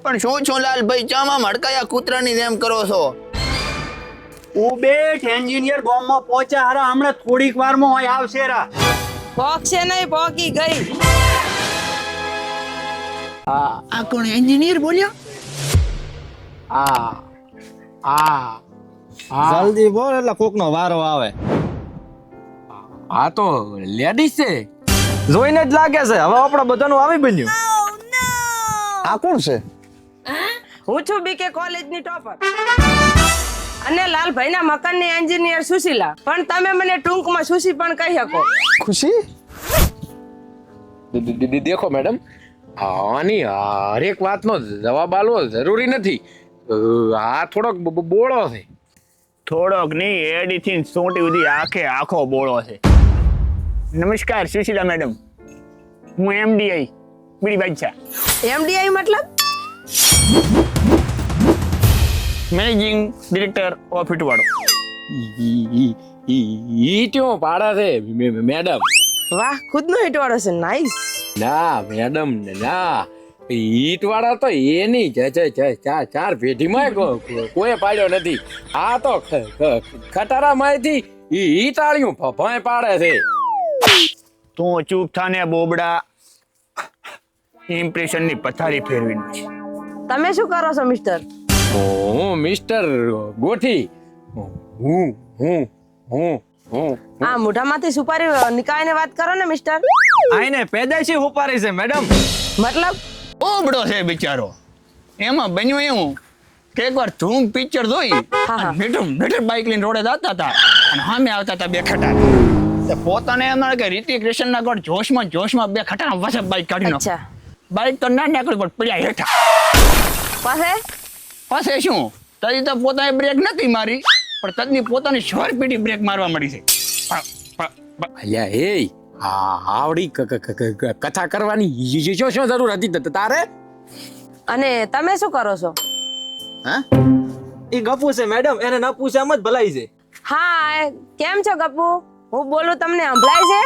પણ શું છો લાલભાઈ, ચામાં મડકાયા કૂતરાની જેમ કરો છો? ઉબેટ એન્જિનિયર બોમ્બમાં પહોંચ્યા હારા હમણાં થોડીક વારમાં હોય આવશે રા. પોકશે નહીં, પોકી ગઈ. આ કોણ એન્જિનિયર બોલ્યો? જલ્દી બોલ એટલે કોકનો વારો આવે. આ તો લેડીઝ છે. જોઈને જ લાગે છે હવે આપણા બધાનું આવી બન્યું. આ કોણ છે? હું છું બીકે કોલેજની ટોપર અને લાલભાઈના મકાનની એન્જિનિયર સુશીલા, પણ તમે મને ટૂંકમાં સુશી પણ કહી શકો. ખુશી? દેખો મેડમ, આની હરેક વાતનો જવાબ આલવો જરૂરી નથી. આ થોડોક બોળો છે. થોડોક નહીં, એડીથી સોટી સુધી આખો બોળો છે. નમસ્કાર સુશીલા મેડમ, હું એમડીઆઈ બીડી બાદશાહ, એમડીઆઈ મતલબ? મેનેજિંગ ડિરેક્ટર ઓફ ઇટવાડો. ઈ ક્યાં પાડા છે મેડમ? વાહ, ખુદનો હિટવાળો છે. નાઈસ. ના મેડમ ના, ઈટ વાળા તો એની ચાર પેઢીમાં કોઈ પાડ્યો નથી. આ તો ખટારા માંથી ઈટાળ્યું ભય પાડે છે. તું ચૂપ થાને બોબડા, ઇમ્પ્રેશનની પથારી ફેરવી નાખી. તમે શું કરો છો મિસ્ટર? હું મિસ્ટર ગોઠી. હું હું હું હું આ મોઢામાંથી સુપારી નીકાળીને વાત કરો ને મિસ્ટર. આઈને પેદાઈશી હુપારી છે મેડમ. મતલબ? બોબડો છે બિચારો. એમાં બન્યું એવું કે એકવાર ધૂમ પિક્ચર જોઈ, હા. બેટર બાઇક લઈને રોડે જતા હતા અને સામે આવતા હતા બે ખટારા. તો પોતાને એમ લાગે કે રિતિક રોશનના ગોળ જોશમાં બે ખટારા વસે બાઇક કાઢી નાખો. અચ્છા, બાઇક તો ના નીકળી પણ પડ્યા હેઠા. પાસે શું તદી તો પોતાએ બ્રેક નથી મારી, પણ તદની પોતાની શોર પીટી બ્રેક મારવા મળી છે. અલ્યા એ આવડી કથા કરવાની શું જરૂર હતી તારે? અને તમે શું કરો છો? ઈ ગપુ છે મેડમ, એને ન પૂછે એમ જ ભલાઈ છે. હા, કેમ છો ગપ્પુ? હું બોલું તમને સંભળાય છે?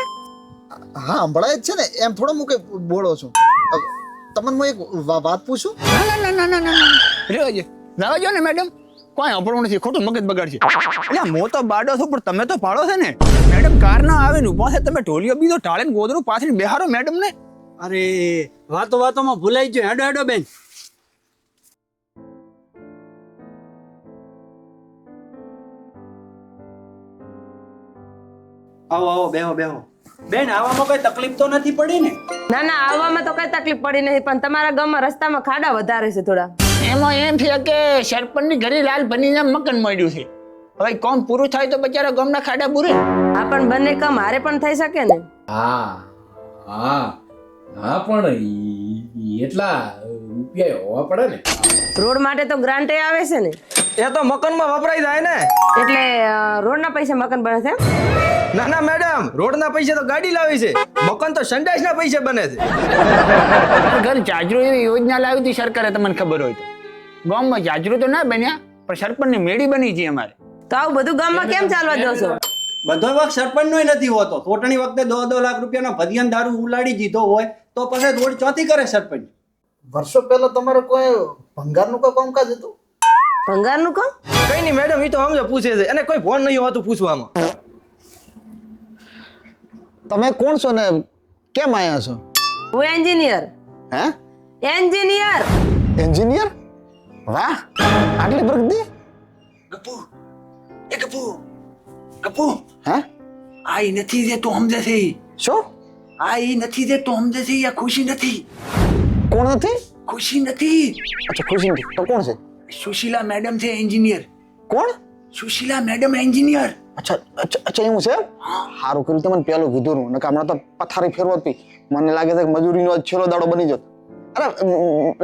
હા સંભળાય જ છે ને, એમ થોડો મૂકે બોલો છો. તમને હું એક વાત પૂછું? ના રેવા દે, જવા જો ને મેડમ, કોઈ અભણું નથી, ખોટું મગજ બગાડશે. એટલે હું તો બાડો છું પણ તમે તો પાડો છે ને. મેડમ કાર ના આવે ને ઉભા છે, તમે ઢોલિયો બીજો ટાળે ગોદરું પાછળ બેહારો મેડમ ને. અરે વાતોમાં ભૂલાઈ ગયો. હેડો હેડો બેન. આવો બેહો બેન. આવવામાં કોઈ તકલીફ તો નથી પડી ને? ના ના, આવવામાં તો કઈ તકલીફ પડી નહીં, પણ તમારા ગામમાં રસ્તામાં ખાડા વધારે છે થોડા. એમાં એમ છે કે સરપંચની ઘરે લાલ બનીને મકાન મળ્યું છે. હવે કામ પૂરું થાય તો બચારા ગામના ખાડા પૂરે. આ પણ બંને કામ હારે પણ થઈ શકે ને. હા પણ એટલા રૂપિયા હોવા પડે ને. રોડ માટે તો ગ્રાન્ટ આવે છે ને, એ તો મકાનમાં વપરાઈ જાય ને. એટલે રોડના પૈસા મકાન બને છે એમ? ના ના મેડમ, રોડના પૈસે તો ગાડી લાવી છે, મકાન તો સંડાસના પૈસે બને છે. ઘર જાજરૂ એવી યોજના લાવી હતી સરકારે, તમને ખબર હોય તો. ગામમાં જાજરૂ તો ના બન્યા, પણ સરપંચની મેળી બની છે અમારે. તો આવું બધું ગામમાં કેમ ચાલવા દો છો? બધો વખત સરપંચ નો નથી હોતો. ચૂંટણી વખતે 2 લાખ રૂપિયાનો ભදිયાન દારૂ ઉલાડી દીધો હોય તો પછી રોડ ચોથી કરે સરપંચ. વર્ષો પહેલા તમારે કોઈ ભંગારનું કોઈ કામકાજ હતું? ભંગારનું કામ? કઈ નહીં મેડમ, ઈ તો અમને પૂછે છે, અને કોઈ ફોન નહીં હોતું પૂછવામાં. તમે કોણ છો ને કેમ આયા છો? હું એન્જિનિયર. હે? એન્જિનિયર. એન્જિનિયર? વાહ, આટલી પ્રગતિ. ગપુ હે? આ ઈ નથી જે તું સમજે છે. શું? આ ઈ નથી જે તું સમજે છે. આ ખુશી નથી. કોણ નથી? ખુશી નથી. અચ્છા ખુશી નથી તો કોણ છે? સુશીલા મેડમ છે એન્જિનિયર. કોણ? Sushila madam engineer. અચ્છા એવું છે? સારું કર્યું તમને પેલું કીધું ને, નકર હમણાં તો પથારી ફેરવતી. મને લાગે છે કે મજૂરીનો આજ છેલ્લો દાડો બની જતો. અરે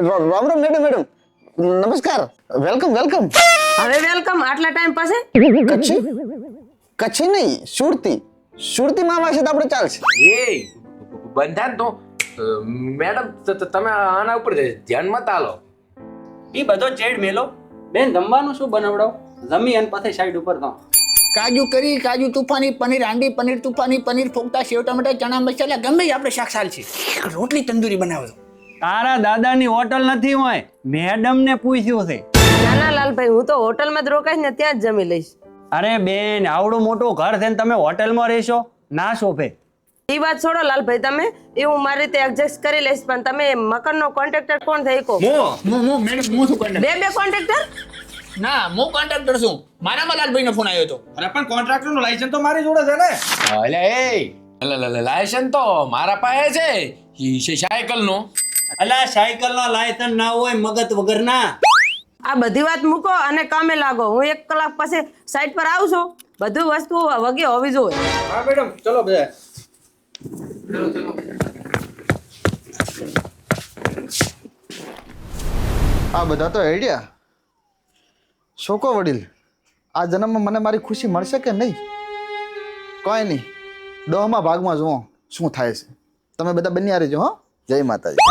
રામ રામ મેડમ, નમસ્કાર, વેલકમ. હવે વેલકમ આટલા ટાઈમ પાસે? કચ્છી નહીં, સુરતી માં આવશે તો આપણે ચાલશે. એ બંધાન તો મેડમ તમે આના ઉપર ધ્યાન મત આલો. ઈ બધો ચેડ મેલો. બેન જમવાનું શું બનાવડાવ? જમી અને પછી સાઈડ ઉપર તો કાજુ કરી, કાજુ તુફાની, પનીર હાંડી, પનીર તુફાની, પનીર ફોકતા, સેવ ટમેટા, ચણા મસાલા, ગમે આપણે શાક ચાલશે. રોટલી તંદૂરી બનાવજો. તારા દાદાની હોટલ નથી હોય, મેડમ ને પૂછ્યું છે. ના ના લાલભાઈ, હું તો હોટલમાં જ રોકાઈશ ને ત્યાં જ જમી લઈશ. અરે બેન, આવડું મોટું ઘર છે ને તમે હોટલમાં રહેશો? ના શોભે. એ વાત છોડો લાલભાઈ, તમે એ હું મારી રીતે એડજસ્ટ કરી લઈશ, પણ તમે મકાનનો કોન્ટ્રાક્ટર કોણ થઈ કહો? મેડમ હું શું કોન્ટ્રાક્ટર? બે કોન્ટ્રાક્ટર? ના, હું કોન્ટ્રાક્ટર છું. મારામાં લાલભાઈનો ફોન આવ્યો હતો. અરે પણ કોન્ટ્રાક્ટર નું લાયસન્સ તો મારી જોડે છે ને. લાયસન્સ તો મારા પાસે છે ઈ છે સાયકલ નો. અલા, સાયકલ નો લાયસન્સ ના હોય મગજ વગરના. આ બધી વાત મૂકો અને કામે લાગો. હું 1 કલાક પછી સાઈટ પર આવું છું. બધું વસ્તુ વગે હોવી જોઈએ. હા મેડમ, ચલો બધા. આ બધા તો આઈડિયા. શું કહો વડીલ, આ જન્મમાં મને મારી ખુશી મળશે કે નહીં? કોઈ નહીં, 10મા ભાગમાં જુઓ શું થાય છે. તમે બધા બન્યા રહેજો. હો, જય માતાજી.